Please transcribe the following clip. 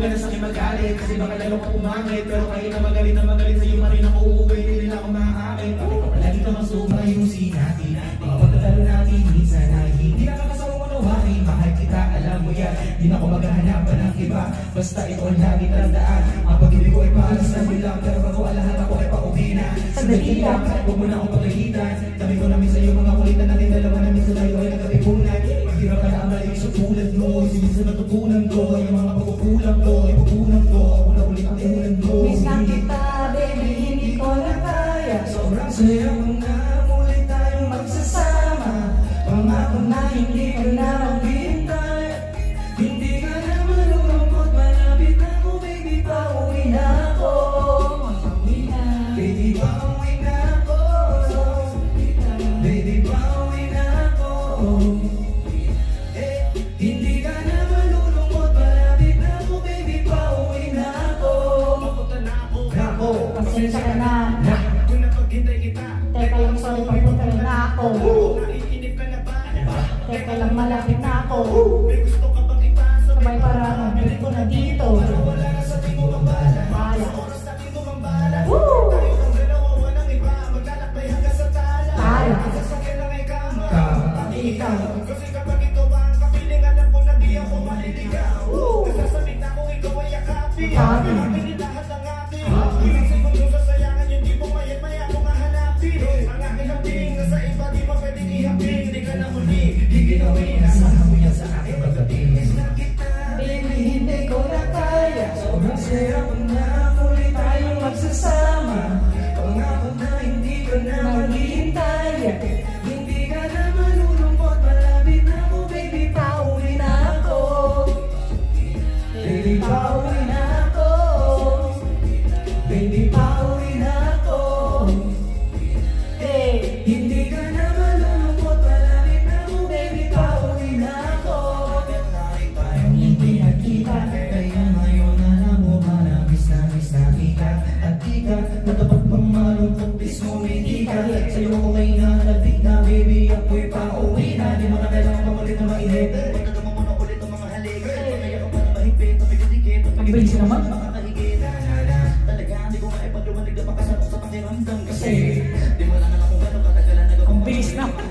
ka na sa'kin magalit, kasi baka lalo ka umangit. Pero kahit na magaling sa'yo pa rin ako uuwi, hindi nila ako maaakit. Bakit ka palagi ka masuma yung sinati? Mga pagkatalo natin, minsan ay hindi nakakasawang unawain. Mahal kita, alam mo yan, di na ako maghahanapan ng iba. Basta ikaw lagi tandaan, ang pag-ibig ko ay para sa bilang. Pero bago alahan ako ay pauwi na. Sandali lang, huwag mo na akong pagalitan. Dami ko namin sa'yo mga kulitan natin, dalawa namin sa tayo ay nagkatipunan. Hirap ka na ang mali sa tulad mo, isinisa natutunan ko. Yung mga pagkukulang ko, ay pupunan ko. Ako na ulit ang imulan ko. Miss na kita, baby, hindi ko na kaya. Sobrang saya mo na, muli tayong magsasama. Pangako na hindi ka na maghintay. Hindi ka na malulungkot, malapit na ako, baby, pauwi na ako. Baby, pauwi na ako. Baby, pauwi na ako. Hindi ka na malulungkot, malapit na ako, baby, pauwi na ako. Papunta na ako. Pasensya ka na. Kung napaghintay kita. Teka lang, sorry, papunta na ako. Naiinip ka na ba? Teka lang, malapit na ako. May gusto ka bang ipasa? May parang bili ko na dito. Wala na sa tingin mo mambala. Bala. Sa oras na tingin mo mambala. Woo! Tayo ng dalawa, walang iba. Maglalakbay hanggang sa tala. Tala. Sasakyan lang ay kama. Ikaw. Kasi kapag ito ba ang kapiling, alam ko na di ako maliligaw. Nasasabik na kung ikaw ay yakapin. Sabi. Pinili lahat ng akin. Ilang segundong sasayangan yung di mo maya kong hahanapin. Ang aking haping, nasa iba di pa pwedeng ihapin. Di ka na muli, di ginawin. Nasama mo yan sa aking pagdating. Baby, hindi ko na kaya. Sobrang saya ko na, muli tayong magsasama. Pangako na hindi ka na maghihintay. Hindi ka na malulungkot, malapit na ako, baby, pauwi na ako. Baby, pauwi na ako. Baby, pauwi na ako. Hey, Hindi ka na malulungkot, malapit na ako, baby, pauwi na ako. Tayong hindi nakita, kaya ngayon alam mo ba na miss na kita. At di ka natapat pang malungkot, mismo hindi ka. Sa'yo ko may nahalabig na, baby, ako'y pauwi na. Di mo na kailangan pamalit na mainit. Pagkatama mo na ulit ang mga halik. Kaya ka pa na mahigpit, tumigil-dikit. ang bilis naman. Makakahigit, talaga hindi ko maipaglumanig na makasarap sa pakiramdam. Kasi di mo lang alam kung gano'ng katagalan Ang bilis naman.